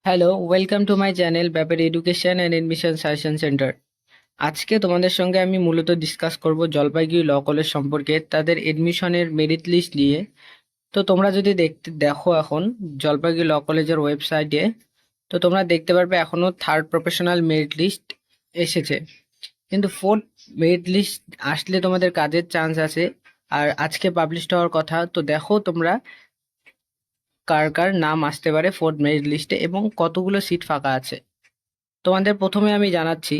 Hello, welcome to my channel ব্যাপার education and admission suggestion centre. আজকে তোমাদের সঙ্গে আমি মূলত ডিসকাস করব জলপাইগুড়ি ল কলেজ সম্পর্কে, তাদের এডমিশনের মেরিট লিস্ট নিয়ে। তো তোমরা যদি দেখো এখন জলপাইগুড়ি ল কলেজের ওয়েবসাইটে, তো তোমরা দেখতে পারবে এখনো থার্ড প্রফেশনাল মেরিট লিস্ট এসেছে, কিন্তু ফোর্থ মেরিট লিস্ট আসলে তোমাদের কাজের চান্স আছে। আর আজকে পাবলিশ হওয়ার কথা, তো দেখো তোমরা কার কার নাম আসতে পারে ফোর্থ মেরিট লিস্টে এবং কতগুলো সিট ফাঁকা আছে। তোমাদের প্রথমে আমি জানাচ্ছি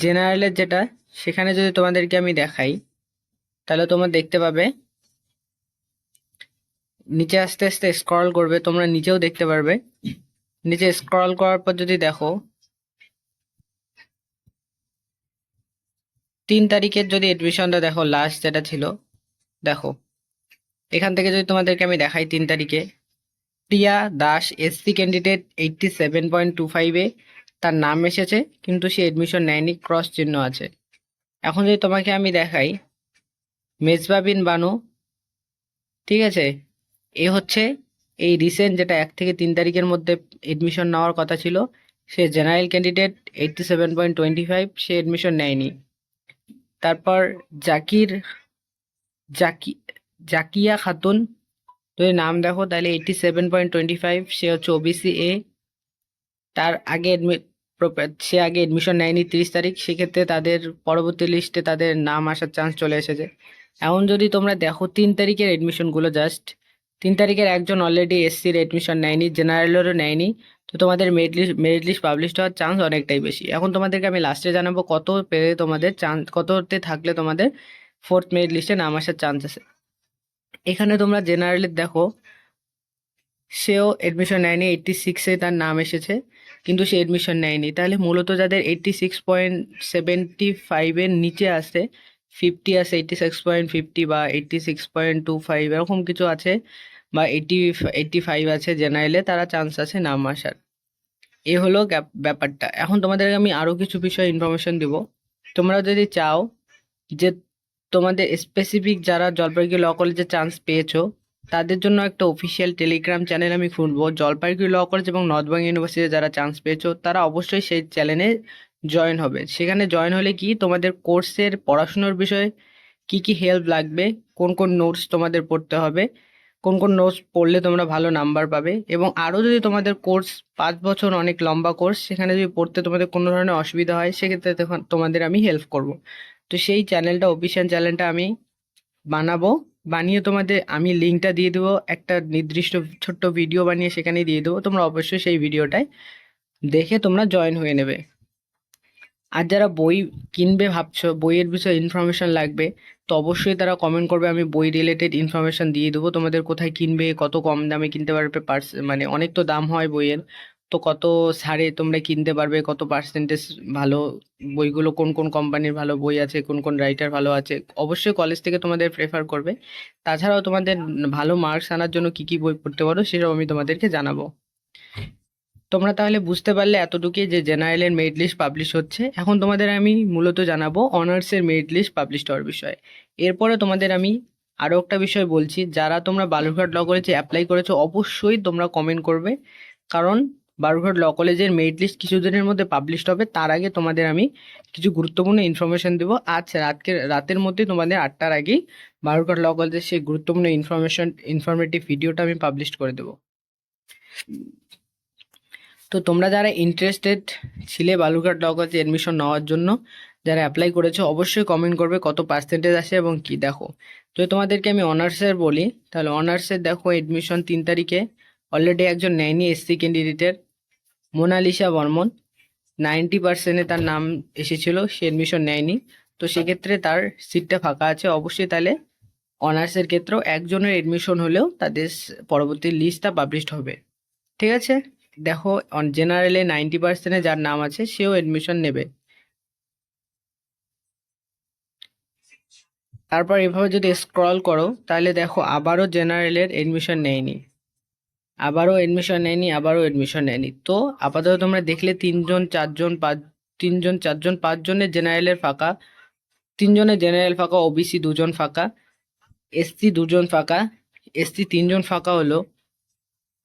জেনারেলের যেটা, সেখানে যদি তোমাদেরকে আমি দেখাই, তাহলে তোমরা দেখতে পাবে নিচে আস্তে আস্তে স্ক্রল করবে, তোমরা নিচেও দেখতে পারবে। নিচে স্ক্রল করার পর যদি দেখো 3 তারিখের যদি এডমিশনটা দেখো, লাস্ট যেটা ছিল, দেখো এখান থেকে যদি তোমাদেরকে আমি দেখাই 3 তারিখে প্রিয়া দাস এসসি ক্যান্ডিডেট 87.25-এ তার নাম এসেছে, কিন্তু সে এডমিশন নেয়নি, ক্রস চিহ্ন আছে। এখন যদি তোমাকে আমি দেখাই মেজবা বিন বানু, ঠিক আছে, এ হচ্ছে এই রিসেন্ট যেটা 1 থেকে 3 তারিখের মধ্যে এডমিশন নেওয়ার কথা ছিল, সে জেনারেল ক্যান্ডিডেট 87.25, সে এডমিশন নেয়নি। তারপর জাকির জাকি জাকিয়া খাতুন, যদি নাম দেখো তাহলে 87.25, সে হচ্ছে ওবিসি এ। তার আগে সে আগে এডমিশন নেয়নি 30 তারিখ, সেক্ষেত্রে তাদের পরবর্তী লিস্টে তাদের নাম আসার চান্স চলে এসেছে। এখন যদি তোমরা দেখো 3 তারিখের এডমিশনগুলো, জাস্ট 3 তারিখের একজন অলরেডি এসসির এডমিশন নেয়নি, জেনারেলেরও নেয়নি, তো তোমাদের মেরিট লিস্ট পাবলিশ হওয়ার চান্স অনেকটাই বেশি। এখন তোমাদেরকে আমি লাস্টে জানাবো কত পেলে তোমাদের চান্স, কততে থাকলে তোমাদের ফোর্থ মেরিট লিস্টে নাম আসার চান্স আছে। এখানে তোমরা জেনারেলের দেখো, সেও এডমিশন নেয়নি, 86-এ তার নাম এসেছে, কিন্তু সে এডমিশন নেয়নি। তাহলে মূলত যাদের 86.75-এর নিচে আসে, 50 আছে, 86.50 বা 86.25 এরকম কিছু আছে, বা 85 আছে জেনারেলে, তারা চান্স আছে নাম আসার। এ হলো ব্যাপারটা। এখন তোমাদেরকে আমি আরো কিছু বিষয় ইনফরমেশন দিব। তোমরা যদি চাও যে তোমাদের স্পেসিফিক যারা জলপাইগুড়ি ল কলেজে চান্স পেয়েছো, তাদের জন্য একটা অফিসিয়াল টেলিগ্রাম চ্যানেল আমি খুলবো। জলপাইগুড়ি ল কলেজ এবং নর্থবেঙ্গল ইউনিভার্সিটিতে যারা চান্স পেয়েছো, তারা অবশ্যই সেই চ্যানেলে জয়েন হবে। সেখানে জয়েন হলে কি তোমাদের কোর্সের পড়াশোনার বিষয়ে কি কি হেল্প লাগবে, কোন কোন নোটস তোমাদের পড়তে হবে, কোন কোন নোটস পড়লে তোমরা ভালো নাম্বার পাবে, এবং আরও যদি তোমাদের কোর্স 5 বছর অনেক লম্বা কোর্স, সেখানে যদি পড়তে তোমাদের কোনো ধরনের অসুবিধা হয়, সেক্ষেত্রে তখন তোমাদের আমি হেল্প করব। তো সেই চ্যানেলটা, অফিসিয়াল চ্যানেলটা আমি বানাবো, বানিয়ে তোমাদের আমি লিঙ্কটা দিয়ে দেবো, একটা নির্দিষ্ট ছোট্ট ভিডিও বানিয়ে সেখানে দিয়ে দেবো। তোমরা অবশ্যই সেই ভিডিওটায় দেখে তোমরা জয়েন হয়ে নেবে। আর যারা বই কিনবে ভাবছো, বইয়ের বিষয়ে ইনফরমেশন লাগবে, তো অবশ্যই তারা কমেন্ট করবে, আমি বই রিলেটেড ইনফরমেশন দিয়ে দেবো তোমাদের, কোথায় কিনবে, কত কম দামে কিনতে পারবে, মানে অনেক তো দাম হয় বইয়ের, তো কত ছাড়ে তোমরা কিনতে পারবে, কত পার্সেন্টেজ ভালো, বইগুলো কোন কোন কোম্পানির ভালো বই আছে, কোন কোন রাইটার ভালো আছে, অবশ্যই কলেজ থেকে তোমাদের প্রেফার করবে। তাছাড়াও তোমাদের ভালো মার্কস আনার জন্য কি কি বই পড়তে পারো, সেসব আমি তোমাদেরকে জানাবো। তোমরা তাহলে বুঝতে পারলে এতটুকুই যে জেনারেলের মেরিট লিস্ট পাবলিশ হচ্ছে। এখন তোমাদের আমি মূলত জানাবো অনার্সের মেরিট লিস্ট পাবলিশ হওয়ার বিষয়ে। এরপরে তোমাদের আমি আরও একটা বিষয় বলছি, যারা তোমরা বালুরঘাট ল কলেজে অ্যাপ্লাই করেছো, অবশ্যই তোমরা কমেন্ট করবে, কারণ বালুরঘাট ল কলেজের মেরিট লিস্ট কিছুদিনের মধ্যে পাবলিশ হবে। তার আগে তোমাদের আমি কিছু গুরুত্বপূর্ণ ইনফরমেশন দেবো। আজ রাতের মধ্যে তোমাদের 8টার আগেই বালুরঘাট ল কলেজের সেই গুরুত্বপূর্ণ ইনফরমেটিভ ভিডিওটা আমি পাবলিশ করে দেবো। তো তোমরা যারা ইন্টারেস্টেড ছিলে বালুরঘাট ল কলেজে এডমিশন নেওয়ার জন্য, যারা অ্যাপ্লাই করেছো, অবশ্যই কমেন্ট করবে কত পার্সেন্টেজ আসে এবং কি। দেখো, যদি তোমাদেরকে আমি অনার্সের বলি, তাহলে অনার্সের দেখো এডমিশন 3 তারিখে অলরেডি একজন নেয়নি এসসি ক্যান্ডিডেটের, মোনালিসা বর্মন, 90%-এ তার নাম এসেছিল, সে এডমিশন নেয়নি, তো সেক্ষেত্রে তার সিটটা ফাঁকা আছে। অবশ্যই তাহলে অনার্সের ক্ষেত্রেও একজনের এডমিশন হলেও তাদের পরবর্তী লিস্টটা পাবলিশড হবে, ঠিক আছে। দেখো জেনারেলে 90%-এ যার নাম আছে সেও এডমিশন নেবে। তারপর এভাবে যদি স্ক্রল করো, তাহলে দেখো আবারও জেনারেলের এডমিশন নেয়নি, আবারও এডমিশন নেয়নি। তো আপাতত তোমরা দেখলে 5জনের জেনারেলের ফাঁকা, 3জনের জেনারেল ফাঁকা, ওবিসি 2জন ফাঁকা, এসসি 2জন ফাঁকা, এসসি 3জন ফাঁকা হলো।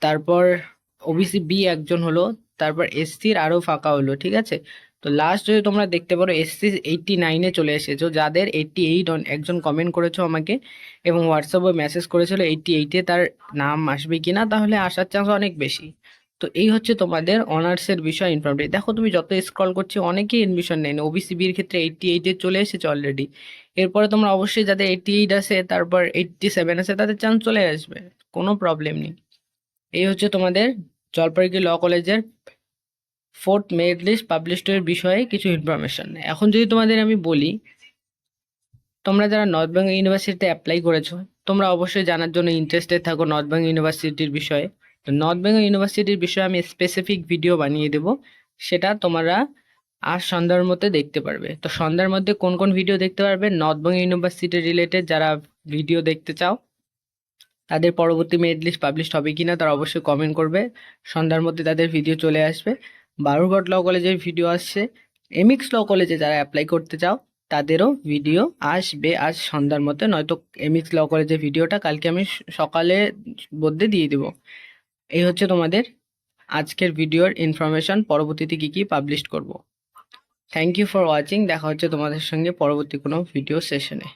তারপর ওবিসি বি একজন হলো, তারপর এসসির আরও ফাঁকা হলো, ঠিক আছে। তো লাস্ট যদি তোমরা দেখতে পারো এসসি 89-এ চলে এসেছো, যাদের 88 একজন কমেন্ট করেছো আমাকে এবং হোয়াটসঅ্যাপে মেসেজ করেছিল 88-এ তার নাম আসবে কিনা, তাহলে আসার চান্স অনেক বেশি। তো এই হচ্ছে তোমাদের অনার্সের বিষয় ইনফরমেটিভ। দেখো তুমি যত স্ক্রল করছো অনেকেই এডমিশন নেয়নি, ওবিসি বির ক্ষেত্রে 88-এ চলে এসেছে অলরেডি। এরপরে তোমরা অবশ্যই যাদের 88 আছে, তারপর 87 আছে, তাদের চান্স চলে আসবে, কোনো প্রবলেম নেই। এই হচ্ছে তোমাদের জলপাইগুড়ি ল কলেজের 4th মেরিট লিস্ট পাবলিশডের বিষয়ে কিছু ইনফরমেশন। এখন যদি তোমাদের আমি বলি, তোমরা যারা নর্থ বেঙ্গল ইউনিভার্সিটিতে অ্যাপ্লাই করেছো, তোমরা অবশ্যই জানার জন্য ইন্টারেস্টেড থাকো নর্থ বেঙ্গল ইউনিভার্সিটির বিষয়ে। তো নর্থ বেঙ্গল ইউনিভার্সিটির বিষয়ে আমি স্পেসিফিক ভিডিও বানিয়ে দেব, সেটা তোমরা আজ সন্ধ্যার মধ্যে দেখতে পারবে। তো সন্ধ্যার মধ্যে কোন কোন ভিডিও দেখতে পারবে, নর্থ বেঙ্গল ইউনিভার্সিটি রিলেটেড যারা ভিডিও দেখতে চাও, তাদের পরবর্তী মেরিট লিস্ট পাবলিশ হবে কিনা তারা অবশ্যই কমেন্ট করবে, সন্ধ্যার মধ্যে তাদের ভিডিও চলে আসবে। বারুঘাট ল কলেজের ভিডিও আসছে, এমএক্স ল কলেজে যারা অ্যাপ্লাই করতে চাও তাদেরও ভিডিও আসবে আজ সন্ধ্যার মধ্যে, নয়তো এমএক্স ল কলেজের ভিডিওটা কালকে আমি সকালে মধ্যে দিয়ে দেবো। এই হচ্ছে তোমাদের আজকের ভিডিওর ইনফরমেশন, পরবর্তীতে কী কী পাবলিশ করব। থ্যাংক ইউ ফর ওয়াচিং, দেখা হচ্ছে তোমাদের সঙ্গে পরবর্তী কোনো ভিডিও সেশনে।